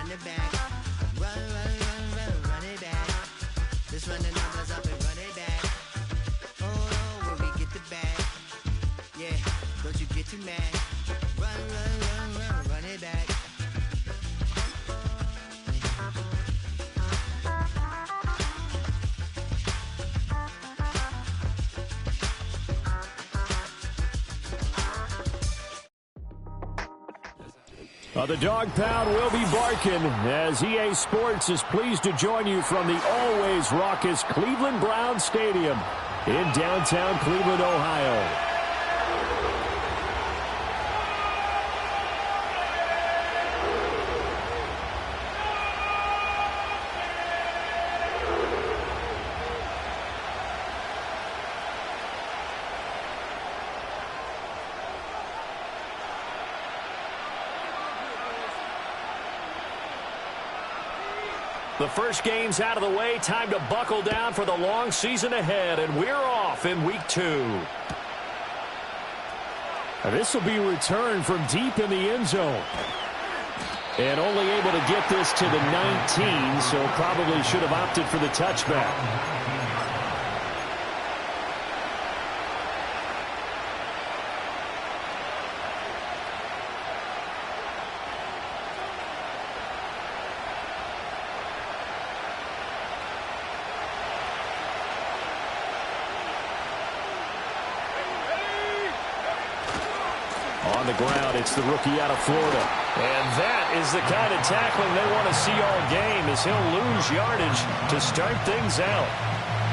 run it back. Run, run, run, run, run it back. Let's run the numbers up and run it back. Oh, no, when we get the bag. Yeah, don't you get too mad. Run, run, run, run, run it back. The dog pound will be barking as EA Sports is pleased to join you from the always raucous Cleveland Browns Stadium in downtown Cleveland, Ohio. The first game's out of the way. Time to buckle down for the long season ahead, and we're off in Week 2. This will be returned from deep in the end zone. And only able to get this to the 19, so probably should have opted for the touchback. On the ground, it's the rookie out of Florida. And that is the kind of tackling they want to see all game, as he'll lose yardage to start things out.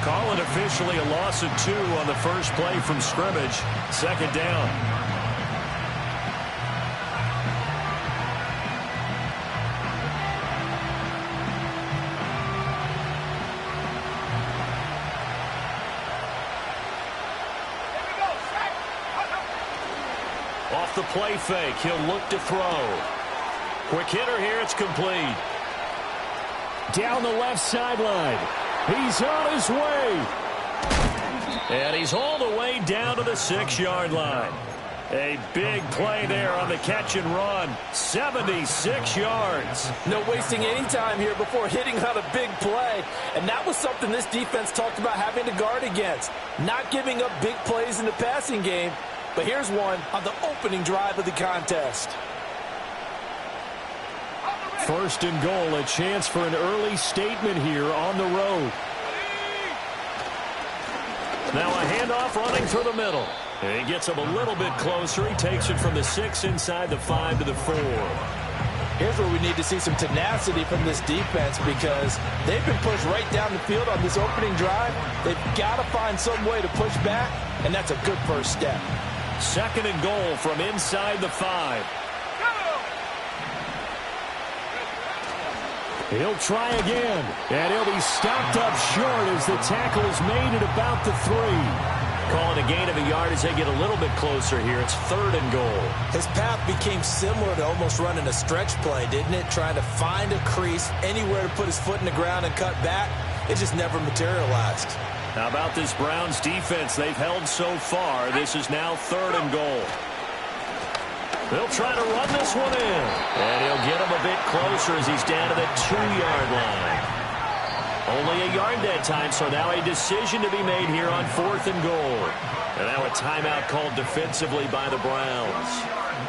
Call it officially a loss of 2 on the first play from scrimmage. Second down. Off the play fake, he'll look to throw. Quick hitter here, it's complete. Down the left sideline. He's on his way. And he's all the way down to the 6-yard line. A big play there on the catch and run. 76 yards. No wasting any time here before hitting on a big play. And that was something this defense talked about having to guard against. Not giving up big plays in the passing game. But here's one on the opening drive of the contest. First and goal, a chance for an early statement here on the road. Now a handoff running through the middle. And he gets him a little bit closer. He takes it from the 6 inside the 5 to the 4. Here's where we need to see some tenacity from this defense, because they've been pushed right down the field on this opening drive. They've got to find some way to push back, and that's a good first step. Second and goal from inside the 5. He'll try again, and he'll be stopped up short as the tackle is made at about the 3. Calling a gain of a yard as they get a little bit closer here. It's third and goal. His path became similar to almost running a stretch play, didn't it? Trying to find a crease, anywhere to put his foot in the ground and cut back. It just never materialized. How about this Browns defense they've held so far? This is now third and goal. They'll try to run this one in. And he'll get him a bit closer as he's down to the 2-yard line. Only a yard that time, so now a decision to be made here on fourth and goal. And now a timeout called defensively by the Browns.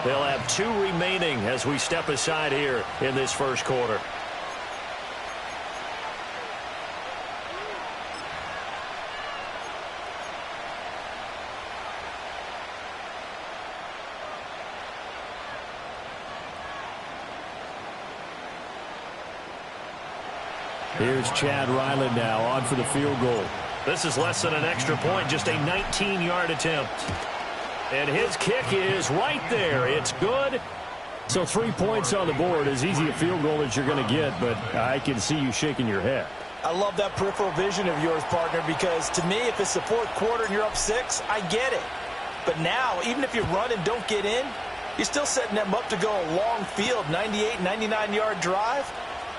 They'll have 2 remaining as we step aside here in this first quarter. Here's Chad Ryland now on for the field goal. This is less than an extra point, just a 19-yard attempt. And his kick is right there. It's good. So 3 points on the board, as easy a field goal as you're going to get, but I can see you shaking your head. I love that peripheral vision of yours, partner, because to me, if it's the fourth quarter and you're up 6, I get it. But now, even if you run and don't get in, you're still setting them up to go a long field, 98, 99-yard drive.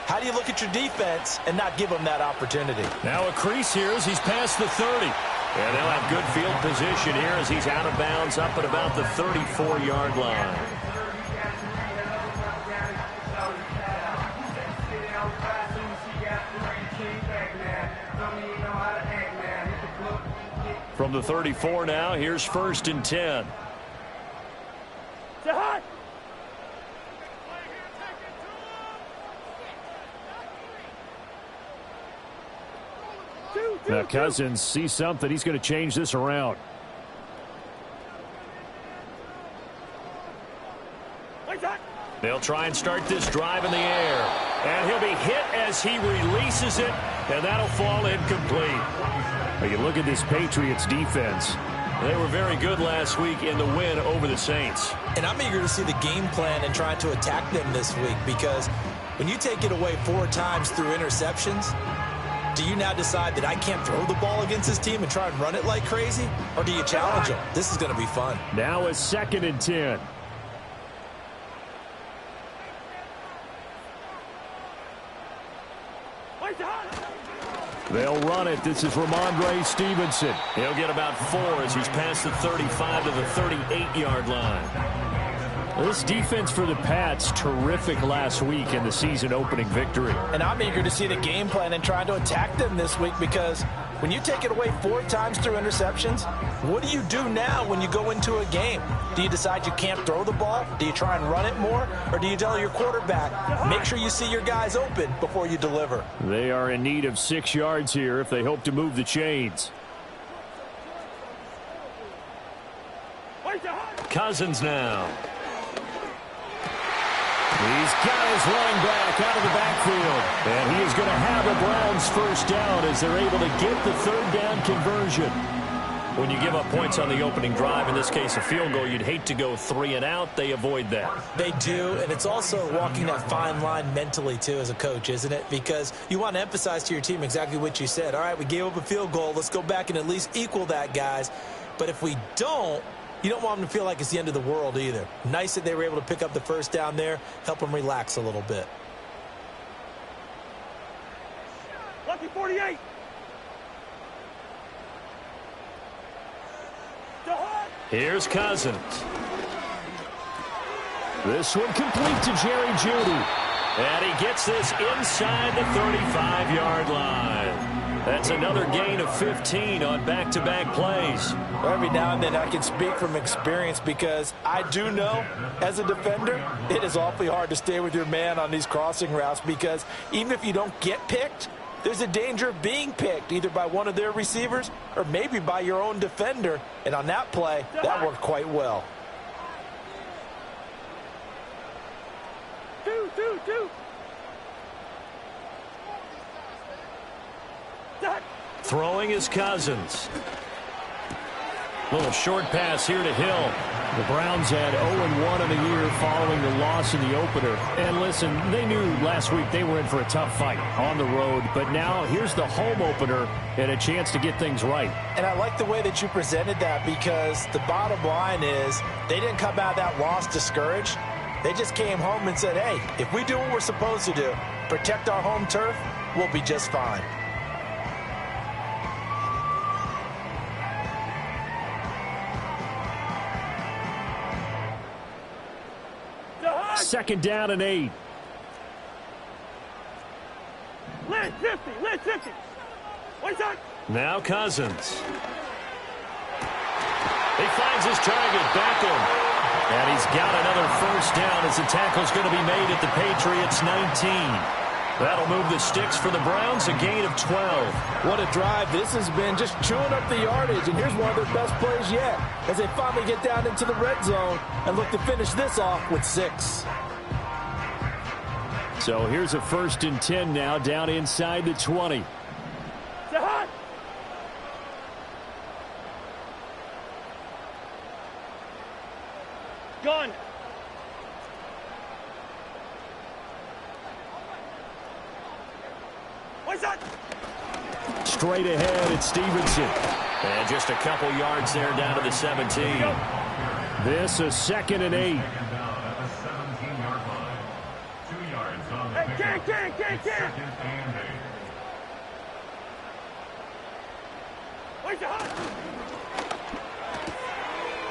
How do you look at your defense and not give them that opportunity? Now a crease here as he's past the 30. And they'll have good field position here as he's out of bounds up at about the 34-yard line. From the 34 now, here's 1st and 10. Now Cousins sees something. He's going to change this around. They'll try and start this drive in the air. And he'll be hit as he releases it, and that'll fall incomplete. Well, you look at this Patriots defense. They were very good last week in the win over the Saints. And I'm eager to see the game plan and trying to attack them this week, because when you take it away 4 times through interceptions, do you now decide that I can't throw the ball against this team and try and run it like crazy? Or do you challenge them? This is going to be fun. Now a 2nd and 10. They'll run it. This is Ramondre Stevenson. He'll get about 4 as he's past the 35 to the 38-yard line. This defense for the Pats, terrific last week in the season-opening victory. And I'm eager to see the game plan and trying to attack them this week, because when you take it away 4 times through interceptions, what do you do now when you go into a game? Do you decide you can't throw the ball? Do you try and run it more? Or do you tell your quarterback, make sure you see your guys open before you deliver? They are in need of 6 yards here if they hope to move the chains. Cousins now. He's got his running back out of the backfield. And he is going to have the Browns first down as they're able to get the 3rd down conversion. When you give up points on the opening drive, in this case a field goal, you'd hate to go 3 and out. They avoid that. They do, and it's also walking that fine line mentally, too, as a coach, isn't it? Because you want to emphasize to your team exactly what you said. All right, we gave up a field goal. Let's go back and at least equal that, guys. But if we don't, you don't want them to feel like it's the end of the world either. Nice that they were able to pick up the first down there, help them relax a little bit. Lucky 48. Here's Cousins. This one complete to Jerry Jeudy. And he gets this inside the 35-yard line. That's another gain of 15 on back-to-back plays. Every now and then I can speak from experience, because I do know, as a defender, it is awfully hard to stay with your man on these crossing routes, because even if you don't get picked, there's a danger of being picked, either by one of their receivers or maybe by your own defender. And on that play, that worked quite well. 2. Throwing is Cousins. Little short pass here to Hill. The Browns had 0-1 in the year following the loss in the opener. And listen, they knew last week they were in for a tough fight on the road. But now here's the home opener and a chance to get things right. And I like the way that you presented that, because the bottom line is they didn't come out of that loss discouraged. They just came home and said, hey, if we do what we're supposed to do, protect our home turf, we'll be just fine. Second down and 8. Lynch 50. Wait up. Now Cousins. He finds his target, Beckham. And he's got another first down as the tackle's going to be made at the Patriots 19. That'll move the sticks for the Browns, a gain of 12. What a drive this has been, just chewing up the yardage. And here's one of their best plays yet, as they finally get down into the red zone and look to finish this off with 6. So here's a 1st and 10 now, down inside the 20. Gun. Straight ahead, it's Stevenson. And just a couple yards there down to the 17. This a 2nd and 8. Can't.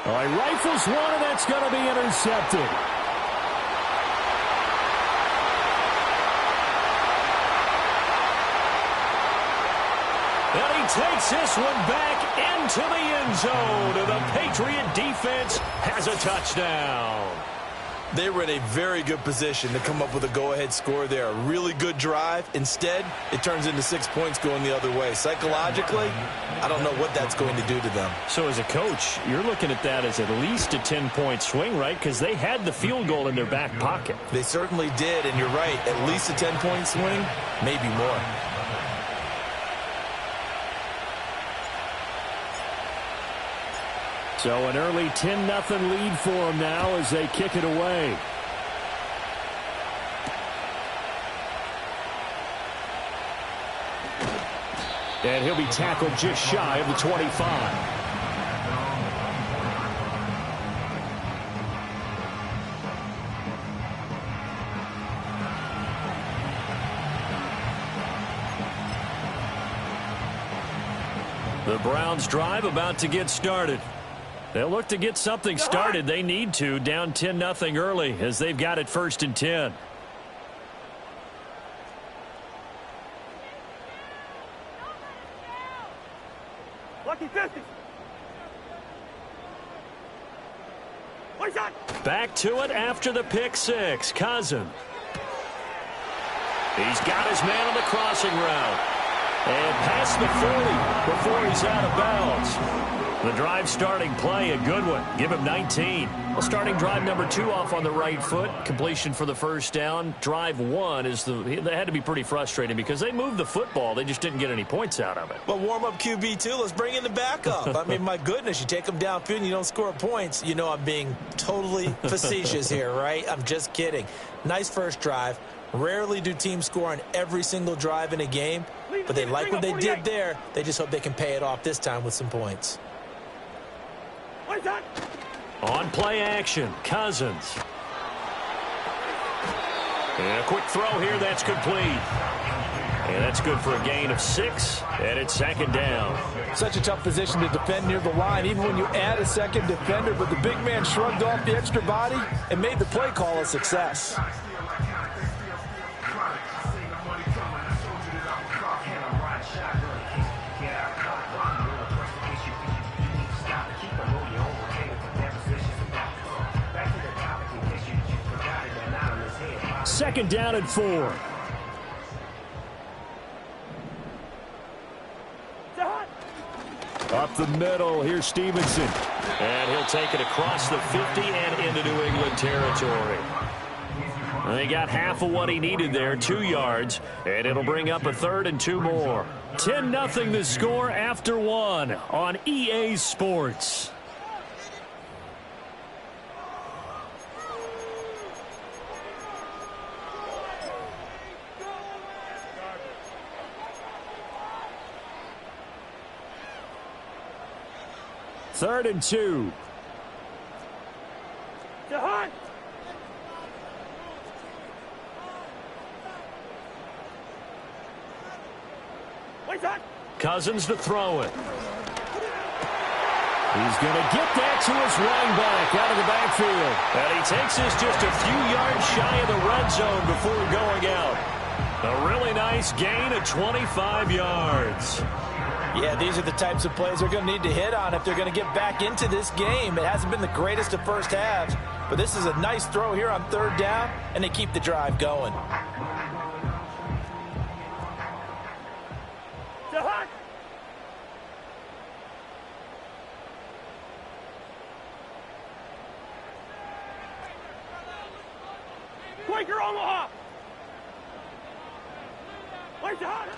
All right, rifles one, and that's going to be intercepted. And he takes this one back into the end zone. The Patriot defense has a touchdown. They were in a very good position to come up with a go-ahead score there. A really good drive. Instead, it turns into 6 points going the other way. Psychologically, I don't know what that's going to do to them. So as a coach, you're looking at that as at least a 10-point swing, right? Because they had the field goal in their back pocket. They certainly did, and you're right. At least a 10-point swing, maybe more. So an early 10-0 lead for them now as they kick it away. And he'll be tackled just shy of the 25. The Browns drive about to get started. They'll look to get something started. They need to, down 10-0 early as they've got it 1st and 10. Lucky 50. One shot. Back to it after the pick six. Cousin. He's got his man on the crossing route. And past the 40 before he's out of bounds. The drive starting play, a good one. Give him 19. Well, starting drive number 2 off on the right foot. Completion for the first down. Drive 1 is they had to be pretty frustrating because they moved the football. They just didn't get any points out of it. Well, warm up QB2. Let's bring in the backup. I mean, my goodness, you take them downfield and you don't score points. You know I'm being totally facetious here, right? I'm just kidding. Nice first drive. Rarely do teams score on every single drive in a game, but they like what they did there. They just hope they can pay it off this time with some points. On play action, Cousins. And a quick throw here, that's complete. And that's good for a gain of 6, and it's 2nd down. Such a tough position to defend near the line, even when you add a second defender, but the big man shrugged off the extra body and made the play call a success. Second down and 4. Up the middle, here's Stevenson. And he'll take it across the 50 and into New England territory. They got half of what he needed there, 2 yards, and it'll bring up a 3rd and 2 more. 10-0 the score after 1 on EA Sports. Third and 2. Cousins to throw it. He's going to get that to his running back out of the backfield. And he takes this just a few yards shy of the red zone before going out. A really nice gain of 25 yards. Yeah, these are the types of plays they're going to need to hit on if they're going to get back into this game. It hasn't been the greatest of first halves, but this is a nice throw here on 3rd down, and they keep the drive going.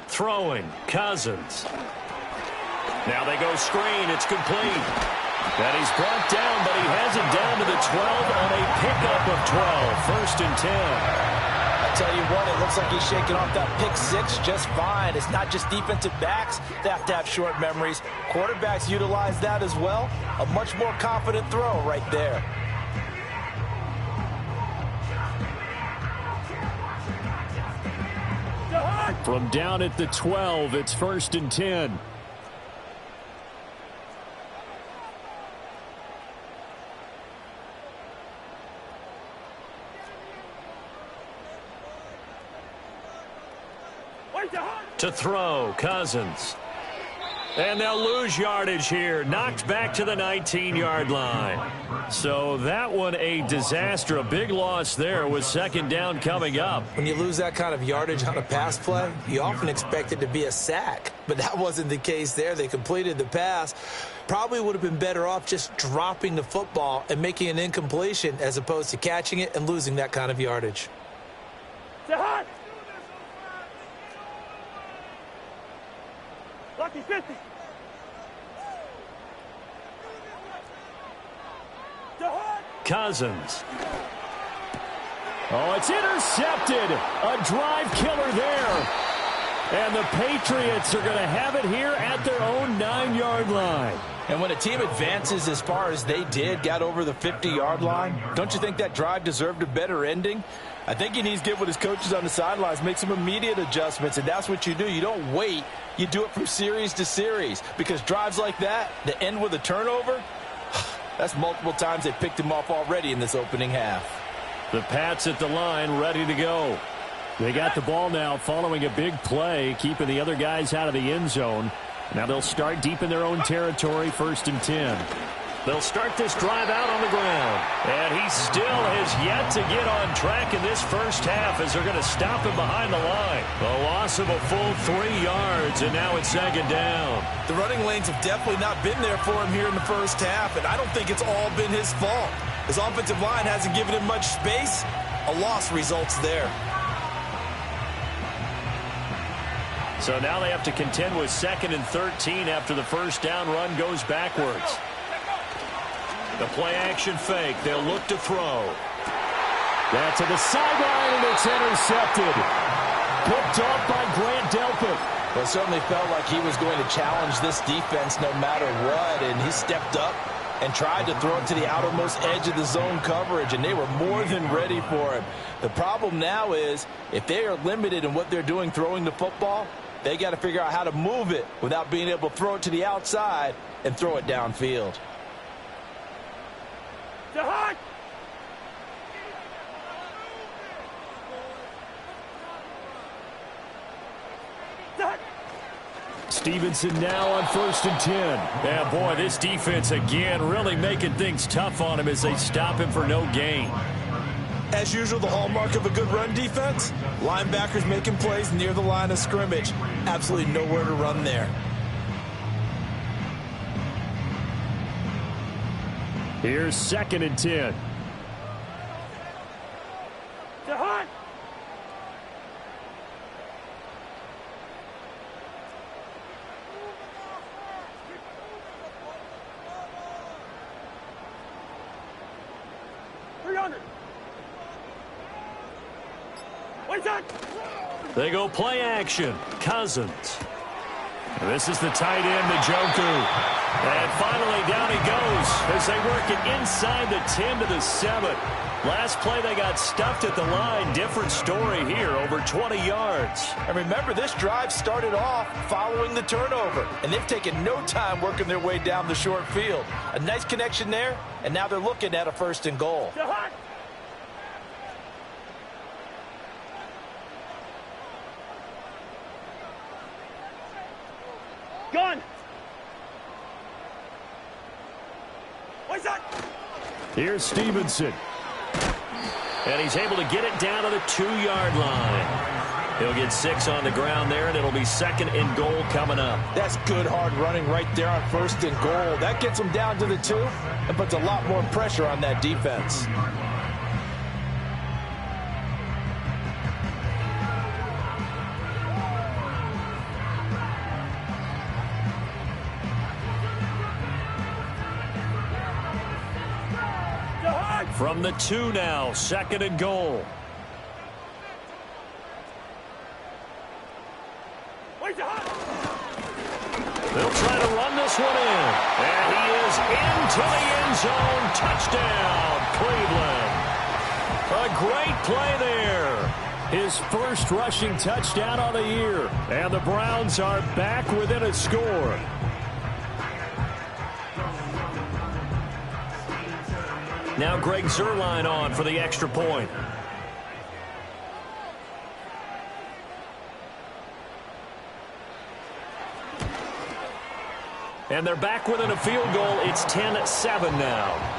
Throwing, Cousins. Now they go screen. It's complete. And he's brought down, but he has it down to the 12 on a pickup of 12. 1st and 10. I tell you what, it looks like he's shaking off that pick 6 just fine. It's not just defensive backs. They have to have short memories. Quarterbacks utilize that as well. A much more confident throw right there. From down at the 12, it's 1st and 10. To throw, Cousins. And they'll lose yardage here. Knocked back to the 19-yard line. So that one a disaster. A big loss there with second down coming up. When you lose that kind of yardage on a pass play, you often expect it to be a sack. But that wasn't the case there. They completed the pass. Probably would have been better off just dropping the football and making an incompletion as opposed to catching it and losing that kind of yardage. Lucky 50. Cousins. Oh, it's intercepted. A drive killer there. And the Patriots are going to have it here at their own 9-yard line. And when a team advances as far as they did, got over the 50-yard line, don't you think that drive deserved a better ending? I think he needs to get with his coaches on the sidelines, make some immediate adjustments, and that's what you do. You don't wait. You do it from series to series, because drives like that end with a turnover, that's multiple times they picked him off already in this opening half. The Pats at the line, ready to go. They got the ball now following a big play, keeping the other guys out of the end zone. Now they'll start deep in their own territory, 1st and 10. They'll start this drive out on the ground. And he still has yet to get on track in this first half as they're going to stop him behind the line. A loss of a full 3 yards, and now it's second down. The running lanes have definitely not been there for him here in the first half, and I don't think it's all been his fault. His offensive line hasn't given him much space. A loss results there. So now they have to contend with 2nd and 13 after the first down run goes backwards. The play-action fake. They'll look to throw. That's to the sideline, and it's intercepted. Picked off by Grant Delpit. Well, it certainly felt like he was going to challenge this defense no matter what, and he stepped up and tried to throw it to the outermost edge of the zone coverage, and they were more than ready for him. The problem now is if they are limited in what they're doing throwing the football, they got to figure out how to move it without being able to throw it to the outside and throw it downfield. Stevenson now on 1st and 10. Yeah, boy, this defense again really making things tough on him as they stop him for no gain. As usual, the hallmark of a good run defense, linebackers making plays near the line of scrimmage. Absolutely nowhere to run there. Here's 2nd and 10. They go play action. Cousins. This is the tight end, Njoku. And finally down he goes as they work it inside the 10 to the 7. Last play they got stuffed at the line. Different story here, over 20 yards. And remember, this drive started off following the turnover, and they've taken no time working their way down the short field. A nice connection there, and now they're looking at a 1st and goal. Gun! Here's Stevenson. And he's able to get it down to the 2-yard line. He'll get 6 on the ground there, and it'll be 2nd and goal coming up. That's good hard running right there on 1st and goal. That gets them down to the 2 and puts a lot more pressure on that defense. From the 2 now, 2nd and goal. They'll try to run this one in. And he is into the end zone. Touchdown, Cleveland. A great play there. His first rushing touchdown on the year. And the Browns are back within a score. Now Greg Zuerlein on for the extra point. And they're back within a field goal. It's 10-7 now.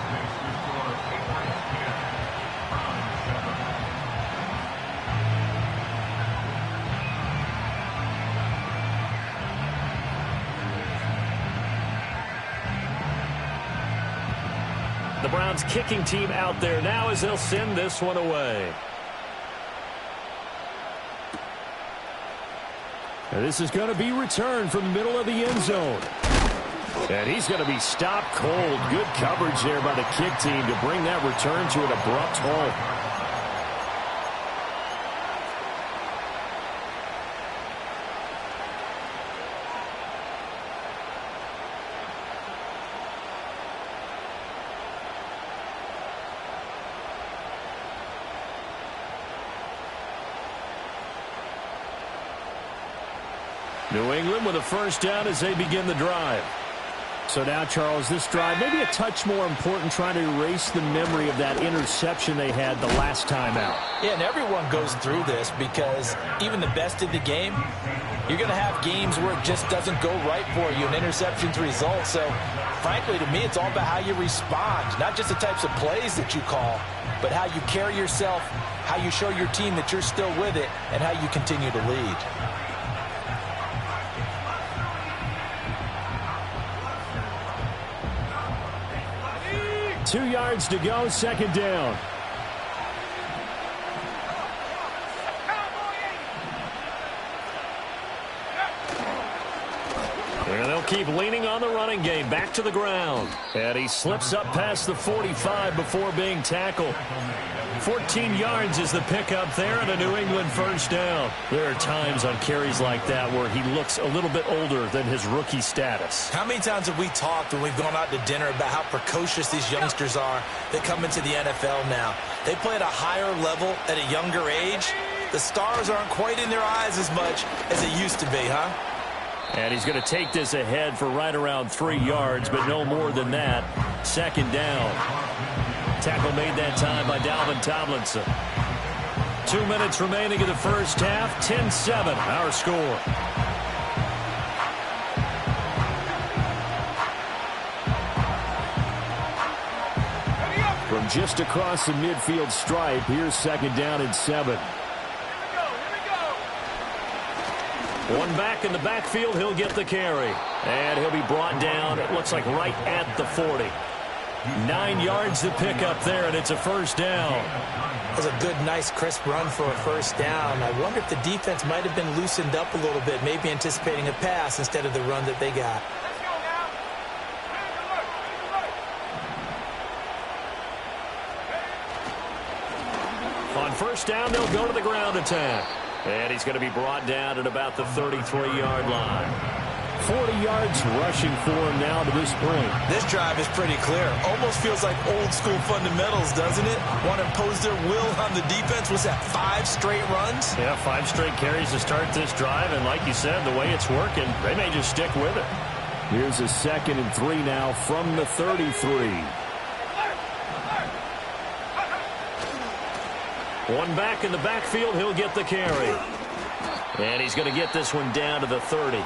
The Browns kicking team out there now as they'll send this one away. And this is going to be returned from the middle of the end zone. And he's going to be stopped cold. Good coverage there by the kick team to bring that return to an abrupt halt. New England with a first down as they begin the drive. So now, Charles, this drive maybe a touch more important, trying to erase the memory of that interception they had the last time out. Yeah, and everyone goes through this because even the best in the game, you're going to have games where it just doesn't go right for you, and interceptions result. So, frankly, to me, it's all about how you respond, not just the types of plays that you call, but how you carry yourself, how you show your team that you're still with it, and how you continue to lead. 2 yards to go, second down. And they'll keep leaning on the running game. Back to the ground. And he slips up past the 45 before being tackled. 14 yards is the pickup there and a New England first down. There are times on carries like that where he looks a little bit older than his rookie status. How many times have we talked when we've gone out to dinner about how precocious these youngsters are that come into the NFL now? They play at a higher level at a younger age. The stars aren't quite in their eyes as much as it used to be, huh? And he's going to take this ahead for right around 3 yards, but no more than that. Second down. Tackle made that time by Dalvin Tomlinson. 2 minutes remaining in the first half. 10-7, our score. From just across the midfield stripe, here's second down and 7. One back in the backfield, he'll get the carry. And he'll be brought down, it looks like right at the 40. 9 yards to pick up there, and it's a first down. That was a good, nice, crisp run for a first down. I wonder if the defense might have been loosened up a little bit, maybe anticipating a pass instead of the run that they got. On first down, they'll go to the ground attack. And he's going to be brought down at about the 33-yard line. 40 yards rushing for him now to this point. This drive is pretty clear. Almost feels like old-school fundamentals, doesn't it? Want to impose their will on the defense. Was that 5 straight runs? Yeah, 5 straight carries to start this drive. And like you said, the way it's working, they may just stick with it. Here's a 2nd and 3 now from the 33. One back in the backfield, he'll get the carry. And he's going to get this one down to the 30.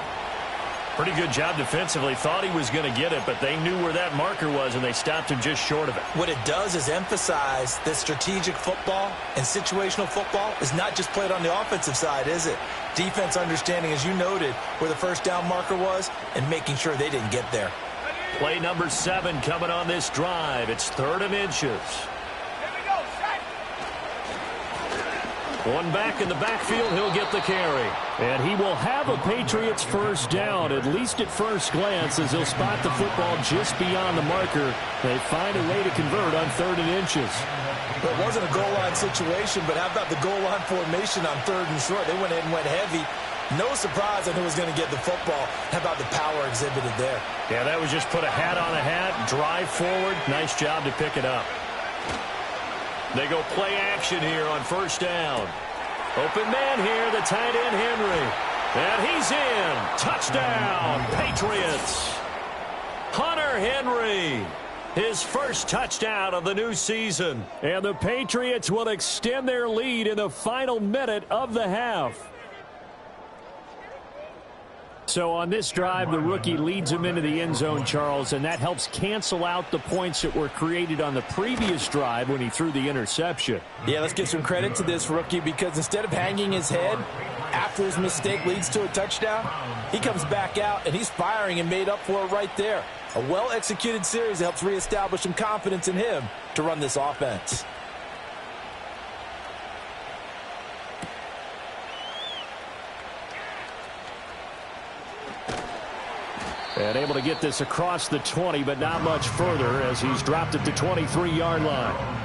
Pretty good job defensively. Thought he was going to get it, but they knew where that marker was, and they stopped him just short of it. What it does is emphasize that strategic football and situational football is not just played on the offensive side, is it? Defense understanding, as you noted, where the first down marker was and making sure they didn't get there. Play number 7 coming on this drive. It's 3rd and inches. One back in the backfield, he'll get the carry. And he will have a Patriots first down, at least at first glance, as he'll spot the football just beyond the marker. They find a way to convert on 3rd and inches. Well, it wasn't a goal line situation, but how about the goal line formation on 3rd and short? They went in and went heavy. No surprise on who was going to get the football. How about the power exhibited there? Yeah, that was just put a hat on a hat, drive forward. Nice job to pick it up. They go play action here on first down. Open man here, the tight end Henry. And he's in. Touchdown, Patriots. Hunter Henry, his first touchdown of the new season. And the Patriots will extend their lead in the final minute of the half. So on this drive, the rookie leads him into the end zone, Charles, and that helps cancel out the points that were created on the previous drive when he threw the interception. Yeah, let's give some credit to this rookie because instead of hanging his head after his mistake leads to a touchdown, he comes back out and he's firing and made up for it right there. A well-executed series that helps reestablish some confidence in him to run this offense. And able to get this across the 20, but not much further as he's dropped at the 23-yard line.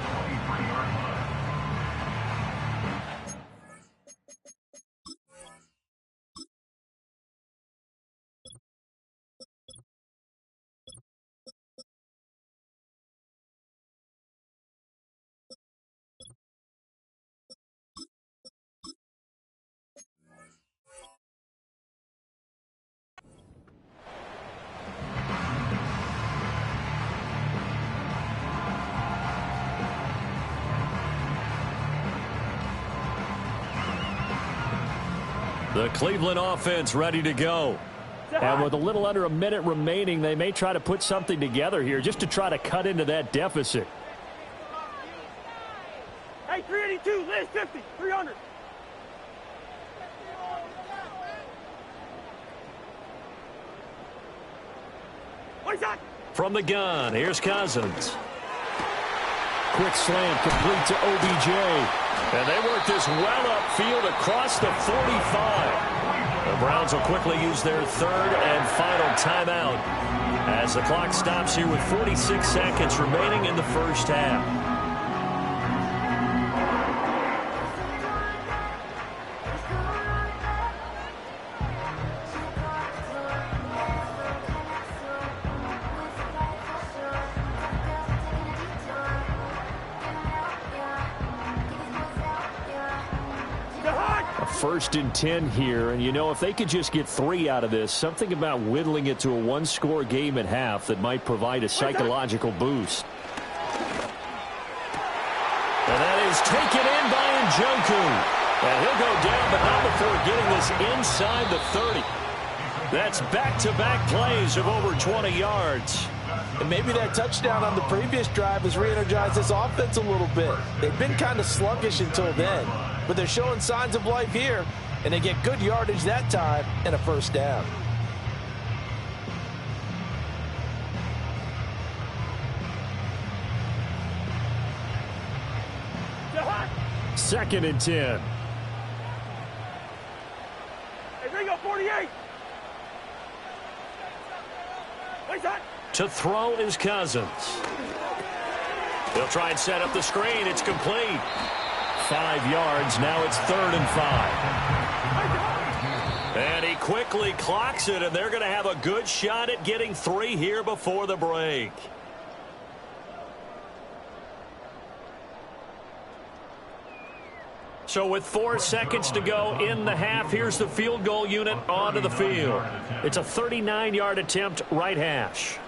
The Cleveland offense ready to go. And with a little under a minute remaining, they may try to put something together here just to try to cut into that deficit. Hey, 382, Liz 50, 300. What is that? From the gun, here's Cousins. Quick slant complete to OBJ. And they work this well upfield across the 45. The Browns will quickly use their third and final timeout as the clock stops here with 46 seconds remaining in the first half. First and 10 here, and you know, if they could just get 3 out of this, something about whittling it to a one-score game at half that might provide a psychological boost. And that is taken in by Njoku. And he'll go down, but not before getting this inside the 30. That's back-to-back plays of over 20 yards. And maybe that touchdown on the previous drive has re-energized this offense a little bit. They've been kind of sluggish until then, but they're showing signs of life here, and they get good yardage that time and a first down. Second and 10. Hey, Ringo, 48. What's that? To throw is Cousins. He'll try and set up the screen. It's complete. 5 yards. Now it's 3rd and 5. And he quickly clocks it, and they're going to have a good shot at getting 3 here before the break. So with 4 seconds to go in the half, here's the field goal unit onto the field. It's a 39-yard attempt, right hash.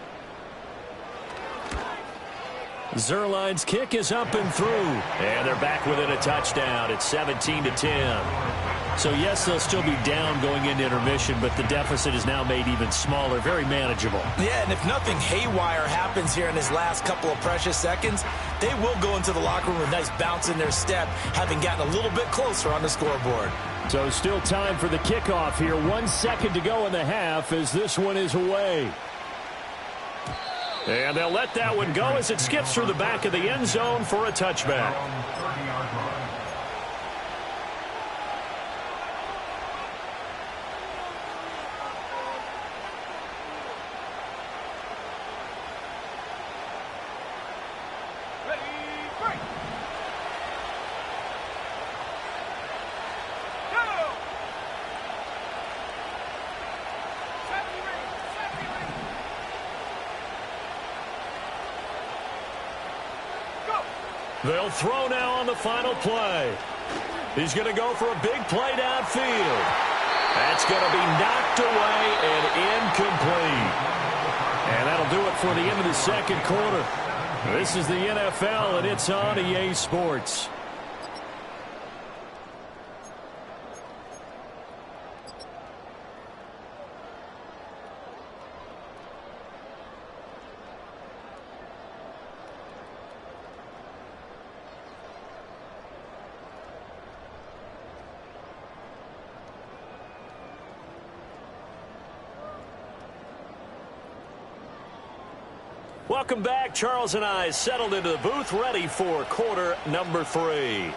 Zerline's kick is up and through. And they're back within a touchdown. It's 17-10. So, yes, they'll still be down going into intermission, but the deficit is now made even smaller, very manageable. Yeah, and if nothing haywire happens here in his last couple of precious seconds, they will go into the locker room with a nice bounce in their step, having gotten a little bit closer on the scoreboard. So still time for the kickoff here. 1 second to go in the half as this one is away. And they'll let that one go as it skips through the back of the end zone for a touchback. They'll throw now on the final play. He's going to go for a big play downfield. That's going to be knocked away and incomplete. And that'll do it for the end of the second quarter. This is the NFL, and it's on EA Sports. Welcome back. Charles and I settled into the booth, ready for quarter number 3.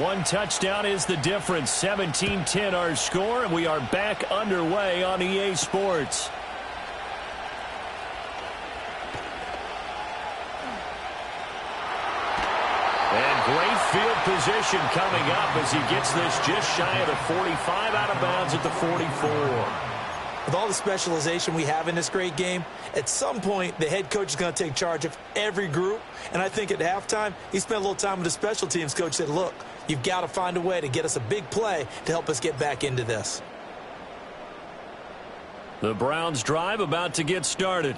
One touchdown is the difference. 17-10 our score, and we are back underway on EA Sports. And great field position coming up as he gets this just shy of the 45, out of bounds at the 44. With all the specialization we have in this great game, at some point the head coach is going to take charge of every group. And I think at halftime, he spent a little time with the special teams coach, said, look, you've got to find a way to get us a big play to help us get back into this. The Browns drive about to get started.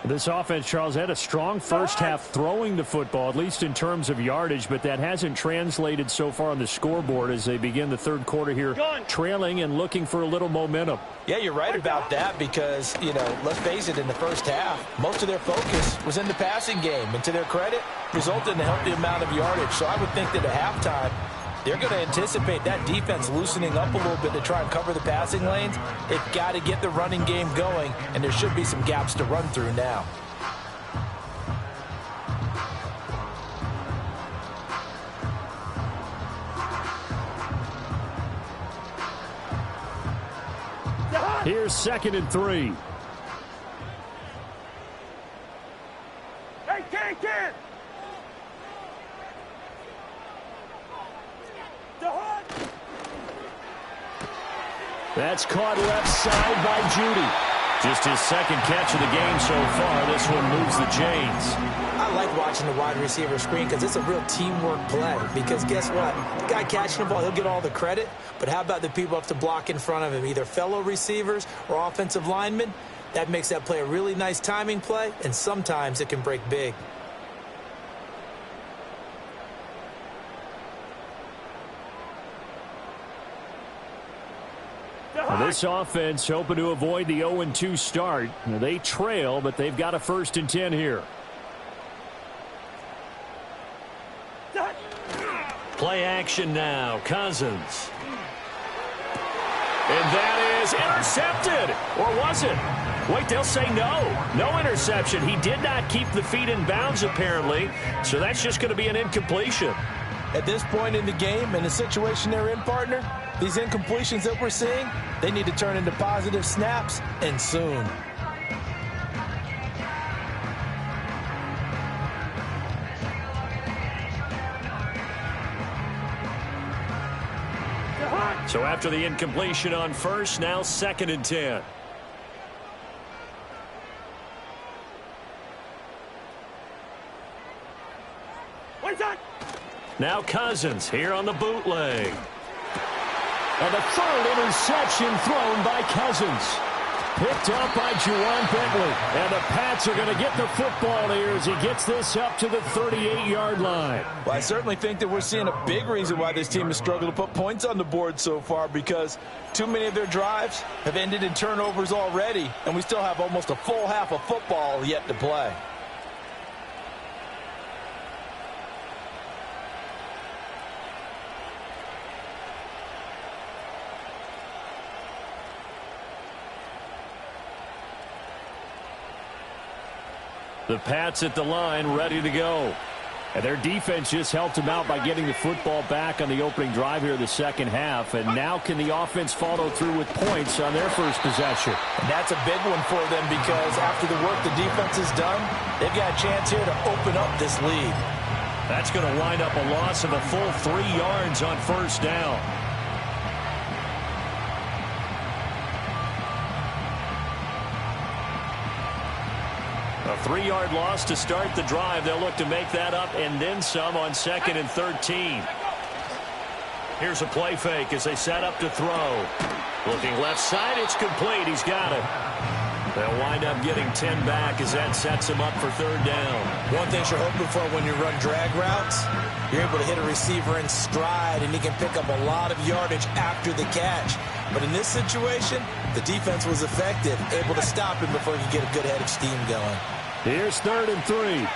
This offense, Charles, had a strong first half throwing the football, at least in terms of yardage, but that hasn't translated so far on the scoreboard as they begin the third quarter here, trailing and looking for a little momentum. Yeah, you're right about that because, let's face it, in the first half, most of their focus was in the passing game. And to their credit, resulted in a healthy amount of yardage. So I would think that at halftime, they're going to anticipate that defense loosening up a little bit to try and cover the passing lanes. They've got to get the running game going, and there should be some gaps to run through now. Here's 2nd and 3. Hey, Ken! That's caught left side by Judy. Just his second catch of the game so far. This one moves the chains. I like watching the wide receiver screen because it's a real teamwork play. Because guess what? The guy catching the ball, he'll get all the credit. But how about the people up to block in front of him, either fellow receivers or offensive linemen? That makes that play a really nice timing play, and sometimes it can break big. This offense hoping to avoid the 0-2 start. They trail, but they've got a 1st and 10 here. Play action now. Cousins. And that is intercepted. Or was it? Wait, they'll say no. No interception. He did not keep the feet in bounds, apparently. So that's just going to be an incompletion. At this point in the game, in the situation they're in, partner, these incompletions that we're seeing, they need to turn into positive snaps, and soon. So after the incompletion on first, now 2nd and 10. Now Cousins here on the bootleg. And the 3rd interception thrown by Cousins. Picked up by Juwan Bentley. And the Pats are going to get the football here as he gets this up to the 38-yard line. Well, I certainly think that we're seeing a big reason why this team has struggled to put points on the board so far, because too many of their drives have ended in turnovers already, and we still have almost a full half of football yet to play. The Pats at the line, ready to go. And their defense just helped them out by getting the football back on the opening drive here in the second half. And now can the offense follow through with points on their first possession? And that's a big one for them because after the work the defense has done, they've got a chance here to open up this lead. That's going to wind up a loss of a full 3 yards on first down. A 3-yard loss to start the drive. They'll look to make that up and then some on 2nd and 13. Here's a play fake as they set up to throw. Looking left side, it's complete. He's got it. They'll wind up getting 10 back as that sets him up for 3rd down. One thing you're hoping for when you run drag routes, you're able to hit a receiver in stride and he can pick up a lot of yardage after the catch. But in this situation, the defense was effective, able to stop him before he could get a good head of steam going. Here's 3rd and 3.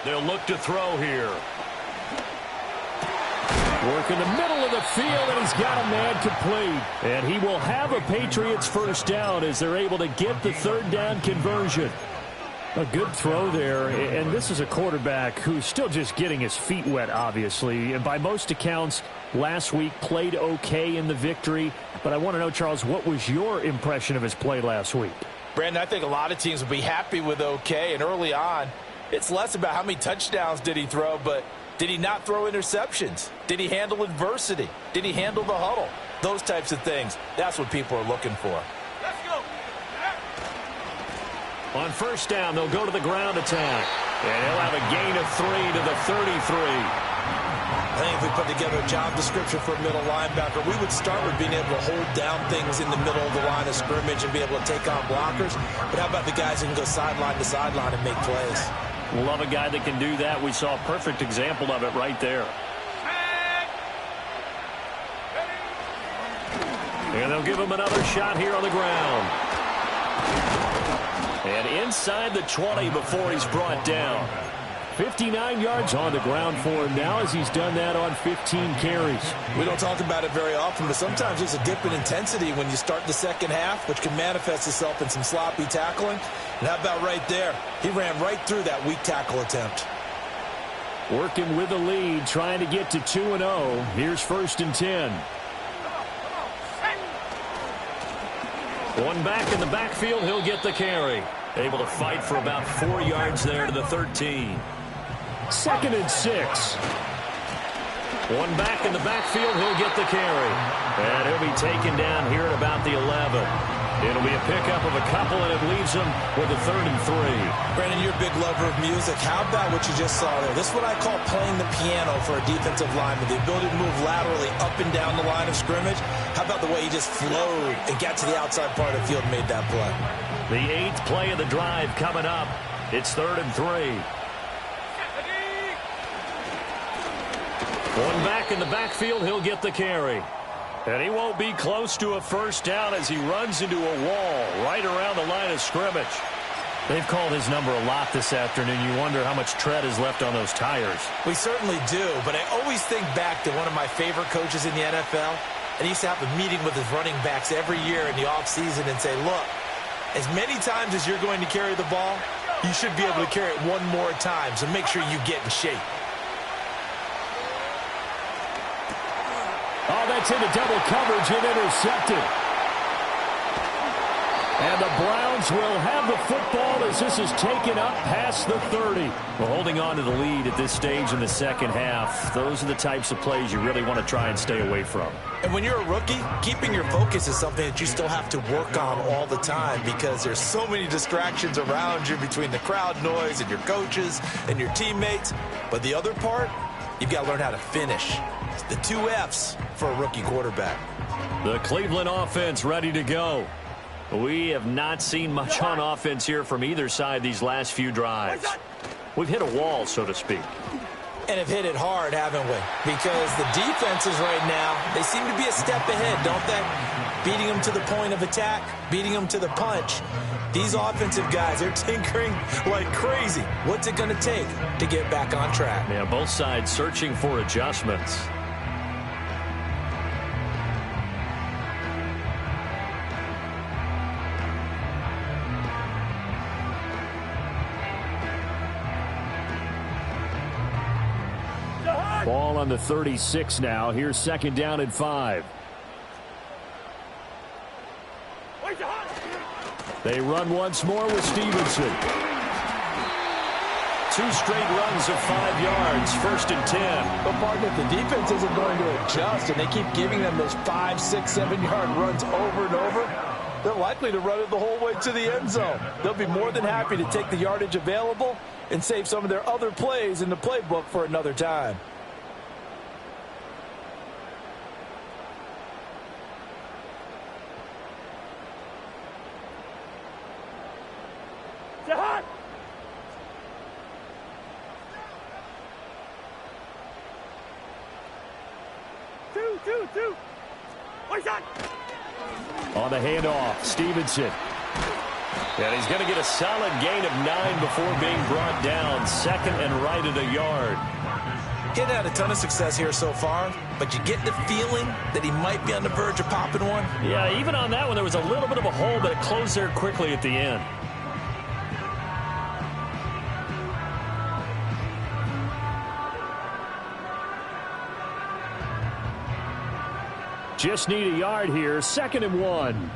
They'll look to throw here. Work in the middle of the field, and he's got a man complete. And he will have a Patriots first down as they're able to get the third down conversion. A good throw there, and this is a quarterback who's still just getting his feet wet, obviously. And by most accounts, last week played okay in the victory. But I want to know, Charles, what was your impression of his play last week? Brandon, I think a lot of teams will be happy with okay. And early on, it's less about how many touchdowns did he throw, but did he not throw interceptions? Did he handle adversity? Did he handle the huddle? Those types of things. That's what people are looking for. Let's go. On first down, they'll go to the ground attack. And he'll have a gain of 3 to the 33. I think if we put together a job description for a middle linebacker, we would start with being able to hold down things in the middle of the line of scrimmage and be able to take on blockers. But how about the guys who can go sideline to sideline and make plays? Love a guy that can do that. We saw a perfect example of it right there. And they'll give him another shot here on the ground. And inside the 20 before he's brought down. 59 yards on the ground for him now as he's done that on 15 carries. We don't talk about it very often, but sometimes there's a dip in intensity when you start the second half, which can manifest itself in some sloppy tackling. And how about right there? He ran right through that weak tackle attempt. Working with the lead, trying to get to 2-0. Here's 1st and 10. One back in the backfield, he'll get the carry. Able to fight for about 4 yards there to the 13. 2nd and 6. One back in the backfield, he'll get the carry. And he'll be taken down here at about the 11. It'll be a pickup of a couple, and it leaves him with a 3rd and 3. Brandon, you're a big lover of music. How about what you just saw there? This is what I call playing the piano for a defensive lineman. The ability to move laterally up and down the line of scrimmage. How about the way he just flowed and got to the outside part of the field and made that play? The 8th play of the drive coming up. It's 3rd and 3. One back in the backfield, he'll get the carry. And he won't be close to a first down as he runs into a wall right around the line of scrimmage. They've called his number a lot this afternoon. You wonder how much tread is left on those tires. We certainly do, but I always think back to one of my favorite coaches in the NFL. And he used to have a meeting with his running backs every year in the offseason and say, look, as many times as you're going to carry the ball, you should be able to carry it one more time, so make sure you get in shape. Oh, that's into double coverage and intercepted. And the Browns will have the football as this is taken up past the 30. Well, holding on to the lead at this stage in the second half, those are the types of plays you really want to try and stay away from. And when you're a rookie, keeping your focus is something that you still have to work on all the time because there's so many distractions around you between the crowd noise and your coaches and your teammates. But the other part, you've got to learn how to finish. It's the 2 F's for a rookie quarterback. The Cleveland offense ready to go. We have not seen much on offense here from either side these last few drives. We've hit a wall, so to speak. And have hit it hard, haven't we? Because the defenses right now, they seem to be a step ahead, don't they? Beating them to the point of attack, beating them to the punch. These offensive guys are tinkering like crazy. What's it going to take to get back on track? Yeah, both sides searching for adjustments. Ball on the 36 now. Here's 2nd down and 5. They run once more with Stevenson. 2 straight runs of 5 yards, 1st and 10. But, partner, if the defense isn't going to adjust and they keep giving them those 5, 6, 7-yard runs over and over, they're likely to run it the whole way to the end zone. They'll be more than happy to take the yardage available and save some of their other plays in the playbook for another time. Hot. 2. One shot. On the handoff, Stevenson. And he's going to get a solid gain of 9 before being brought down. Second and right at a yard. Getting had a ton of success here so far, but you get the feeling that he might be on the verge of popping one. Yeah, even on that one, there was a little bit of a hole, but it closed there quickly at the end. Just need a yard here. 2nd and 1.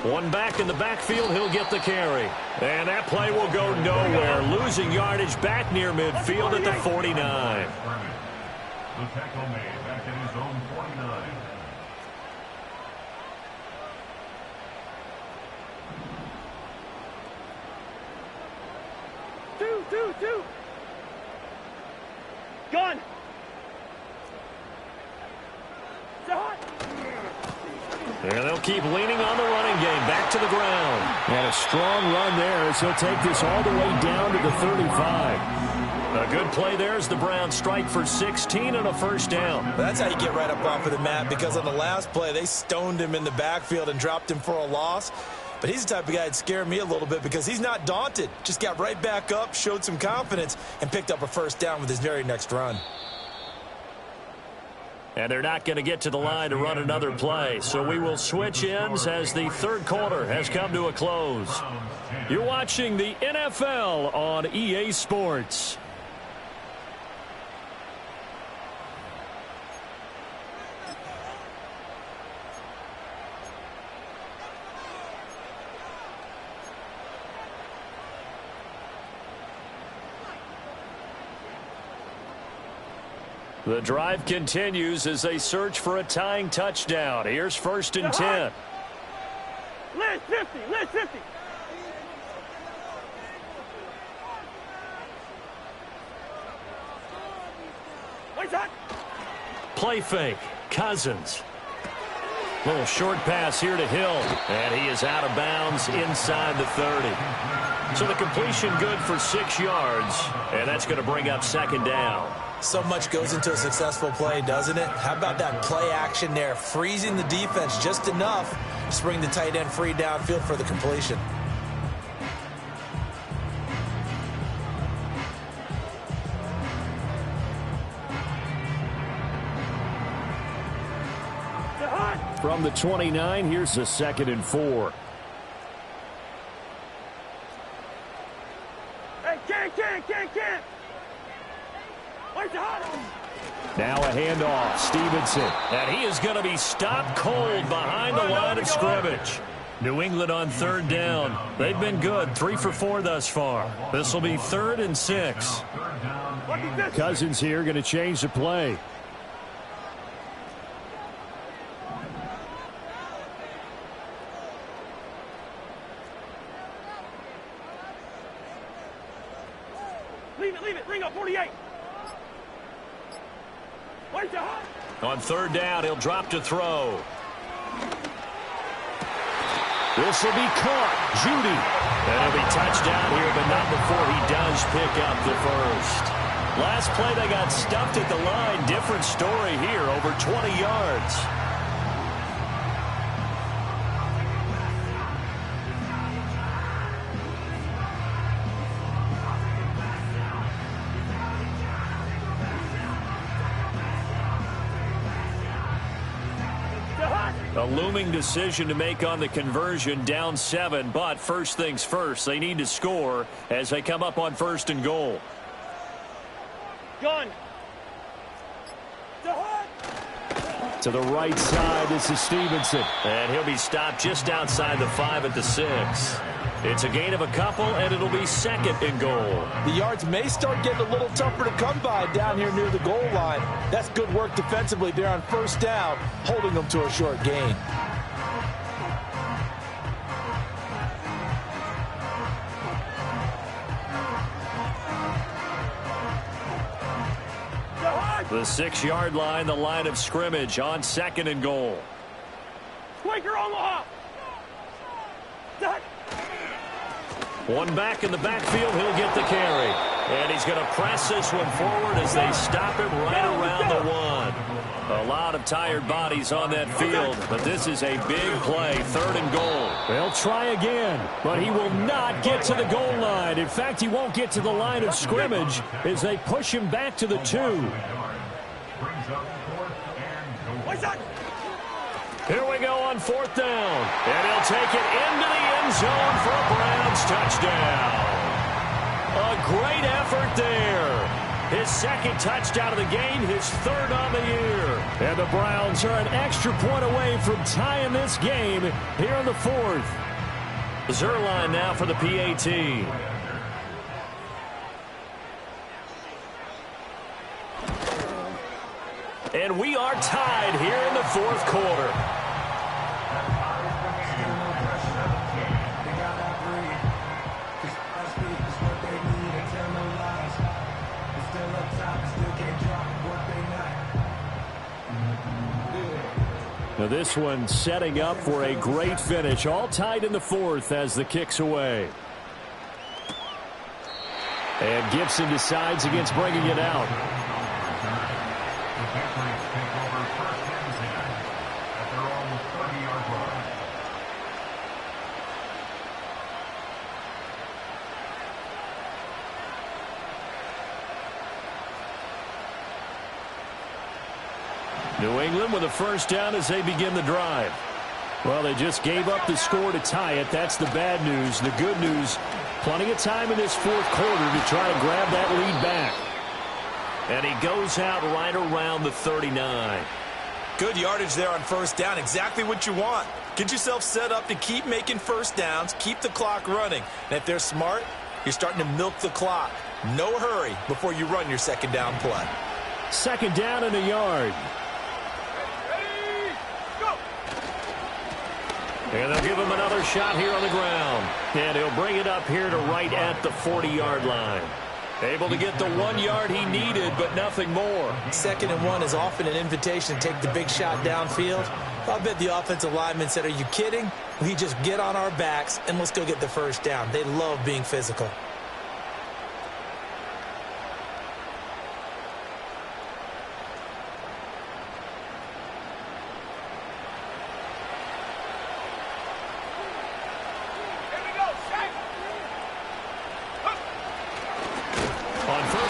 One back in the backfield, he'll get the carry. And that play will go nowhere. Losing yardage back near midfield at the 49. The tackle made back in his own 49. Two. Gun. And they'll keep leaning on the running game. Back to the ground. And a strong run there as he'll take this all the way down to the 35. A good play there as the Browns strike for 16 and a first down. That's how you get right up off of the mat, because on the last play, they stoned him in the backfield and dropped him for a loss. But he's the type of guy that scared me a little bit because he's not daunted. Just got right back up, showed some confidence, and picked up a first down with his very next run. And they're not going to get to the line to run another play. So we will switch ends as the third quarter has come to a close. You're watching the NFL on EA Sports. The drive continues as they search for a tying touchdown. Here's 1st and 10. Let's 50. Play fake. Cousins. Little short pass here to Hill. And he is out of bounds inside the 30. So the completion good for 6 yards. And that's going to bring up 2nd down. So much goes into a successful play, doesn't it? How about that play action there, freezing the defense just enough to bring the tight end free downfield for the completion. From the 29, here's the 2nd and 4. Hey, can't. Now a handoff. Stevenson. And he is going to be stopped cold behind the line of scrimmage. New England on 3rd down. They've been good. 3 for 4 thus far. This will be 3rd and 6. Cousins here going to change the play. Leave it. Bring up 48. On 3rd down, he'll drop to throw. This will be caught. Judy. And he'll be touchdown here, but not before he does pick up the first. Last play, they got stuffed at the line. Different story here, over 20 yards. A looming decision to make on the conversion, down 7, but first things first, they need to score as they come up on 1st and goal. Gun. To the right side, this is Stevenson. And he'll be stopped just outside the 5 at the 6. It's a gain of a couple, and it'll be 2nd and goal. The yards may start getting a little tougher to come by down here near the goal line. That's good work defensively there on 1st down, holding them to a short gain. The 6-yard line, the line of scrimmage on 2nd and goal. Quaker Omaha. One back in the backfield, he'll get the carry. And he's going to press this one forward as they stop him right around the 1. A lot of tired bodies on that field, but this is a big play, 3rd and goal. They'll try again, but he will not get to the goal line. In fact, he won't get to the line of scrimmage as they push him back to the 2. Here we go on 4th down, and he'll take it into the end zone for a Browns touchdown. A great effort there. His 2nd touchdown of the game, his 3rd on the year. And the Browns are an extra point away from tying this game here in the 4th. Zerline now for the PAT. And we are tied here in the 4th quarter. Now this one setting up for a great finish. All tied in the 4th as the kick's away. And Gibson decides against bringing it out. The Patriots take over 1st and 10 at their own 30-yard line. New England with a 1st down as they begin the drive. Well, they just gave up the score to tie it. That's the bad news. The good news, plenty of time in this 4th quarter to try to grab that lead back. And he goes out right around the 39. Good yardage there on 1st down. Exactly what you want. Get yourself set up to keep making 1st downs, keep the clock running. And if they're smart, you're starting to milk the clock. No hurry before you run your 2nd down play. 2nd down and a yard. And they'll give him another shot here on the ground. And he'll bring it up here to right at the 40-yard line. Able to get the 1 yard he needed, but nothing more. 2nd and 1 is often an invitation to take the big shot downfield. I bet the offensive lineman said, are you kidding? We just get on our backs and let's go get the 1st down. They love being physical.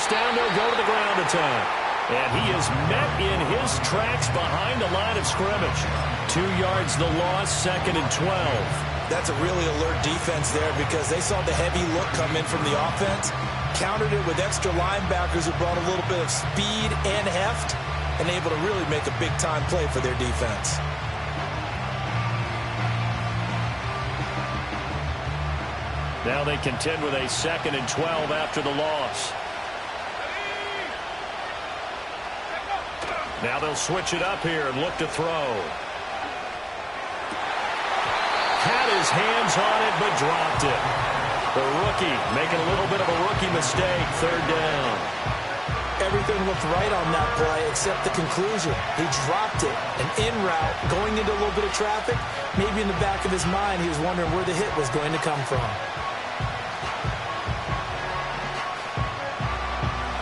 Down, they'll go to the ground attack. And he is met in his tracks behind the line of scrimmage. 2 yards the loss, 2nd and 12. That's a really alert defense there because they saw the heavy look come in from the offense, countered it with extra linebackers who brought a little bit of speed and heft, and able to really make a big-time play for their defense. Now they contend with a 2nd and 12 after the loss. Now they'll switch it up here and look to throw. Had his hands on it, but dropped it. The rookie making a little bit of a rookie mistake, 3rd down. Everything looked right on that play except the conclusion. He dropped it. An in route, going into a little bit of traffic. Maybe in the back of his mind, he was wondering where the hit was going to come from.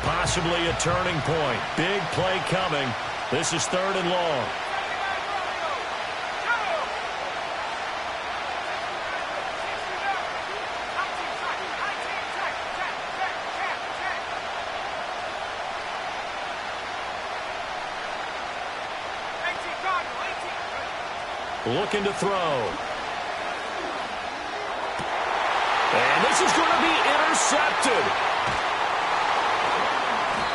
Possibly a turning point. Big play coming. This is 3rd and long. Looking to throw. And this is going to be intercepted.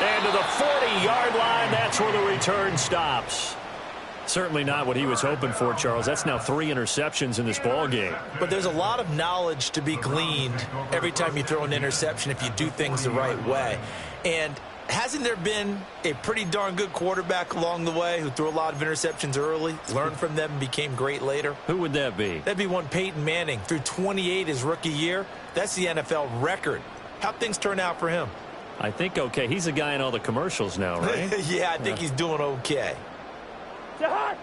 And to the 40-yard line, that's where the return stops. Certainly not what he was hoping for, Charles. That's now 3 interceptions in this ball game. But there's a lot of knowledge to be gleaned every time you throw an interception if you do things the right way. And hasn't there been a pretty darn good quarterback along the way who threw a lot of interceptions early, learned from them, and became great later? Who would that be? That'd be one Peyton Manning. Threw 28 his rookie year. That's the NFL record. How'd things turn out for him? I think okay. He's a guy in all the commercials now, right? Yeah, I think he's doing okay.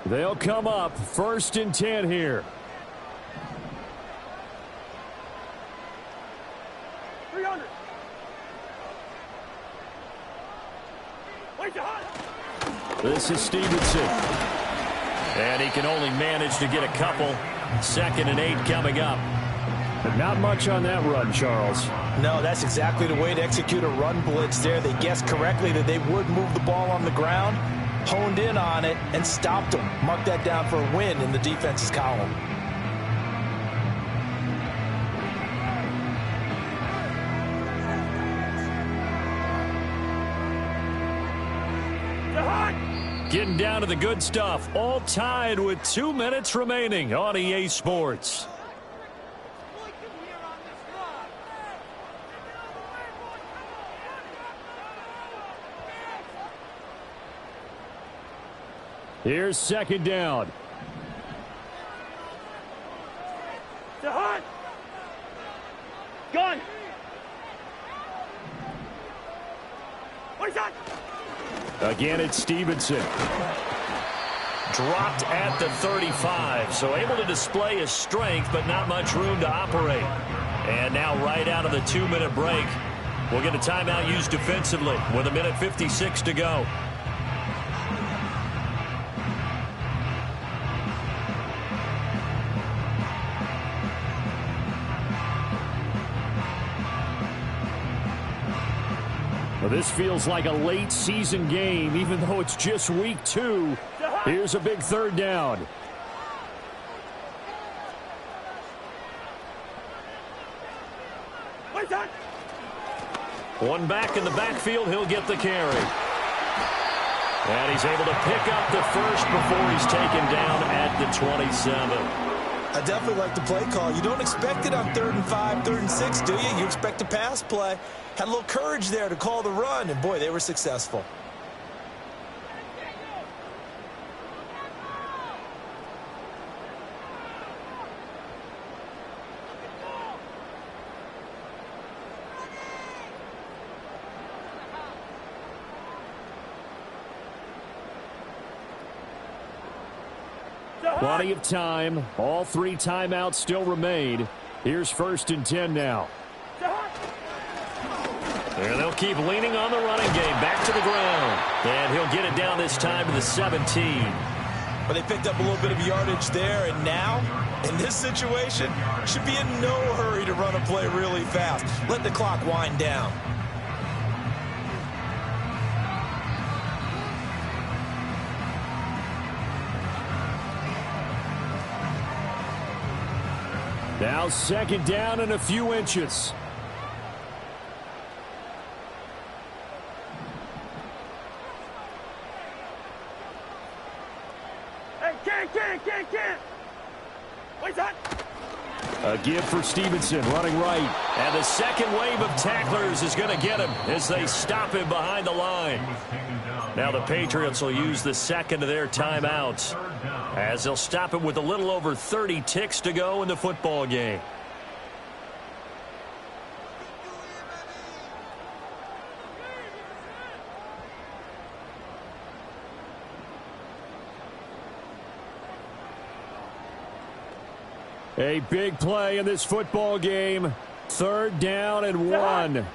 They'll come up 1st and 10 here. 300. This is Stevenson. And he can only manage to get a couple. 2nd and 8 coming up. But not much on that run, Charles. No, that's exactly the way to execute a run blitz there. They guessed correctly that they would move the ball on the ground, honed in on it, and stopped them. Mark that down for a win in the defense's column. Getting down to the good stuff. All tied with 2 minutes remaining on EA Sports. Here's 2nd down. To Hunt. Gun. What is that? Again, it's Stevenson. Dropped at the 35, so able to display his strength, but not much room to operate. And now right out of the 2-minute break, we'll get a timeout used defensively with 1:56 to go. Well, this feels like a late season game, even though it's just week 2. Here's a big 3rd down. One back in the backfield, he'll get the carry. And he's able to pick up the first before he's taken down at the 27. I definitely like the play call. You don't expect it on 3rd and 5, 3rd and 6, do you? You expect a pass play. Had a little courage there to call the run, and boy, they were successful. Plenty of time. All 3 timeouts still remain. Here's 1st and 10 now. And they'll keep leaning on the running game. Back to the ground. And he'll get it down this time to the 17. But they picked up a little bit of yardage there, and now, in this situation, should be in no hurry to run a play really fast. Let the clock wind down. Now 2nd down and a few inches. Hey, can't. What's that? A give for Stevenson, running right. And the second wave of tacklers is going to get him as they stop him behind the line. Now the Patriots will use the second of their timeouts as they'll stop him with a little over 30 ticks to go in the football game. A big play in this football game. 3rd down and 1.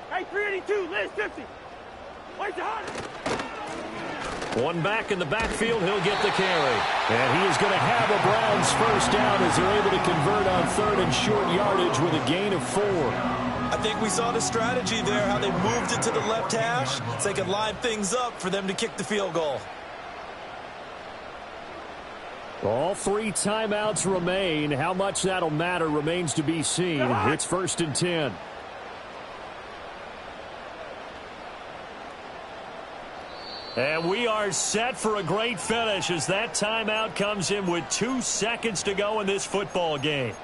Hey, 382, Liz, 50. Where's the Hunt? One back in the backfield, he'll get the carry. And he is going to have a Browns 1st down as they're able to convert on 3rd and short yardage with a gain of 4. I think we saw the strategy there, how they moved it to the left hash so they could line things up for them to kick the field goal. All 3 timeouts remain. How much that'll matter remains to be seen. It's 1st and 10. And we are set for a great finish as that timeout comes in with 2 seconds to go in this football game.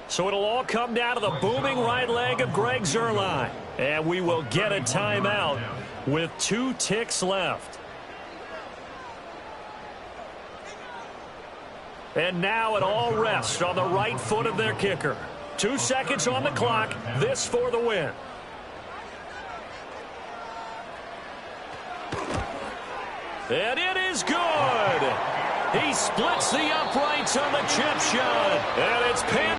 So it'll all come down to the booming right leg of Greg Zuerlein. And we will get a timeout with 2 ticks left. And now it all rests on the right foot of their kicker. 2 seconds on the clock. This for the win. And it is good. He splits the uprights on the chip shot. And it's pinned.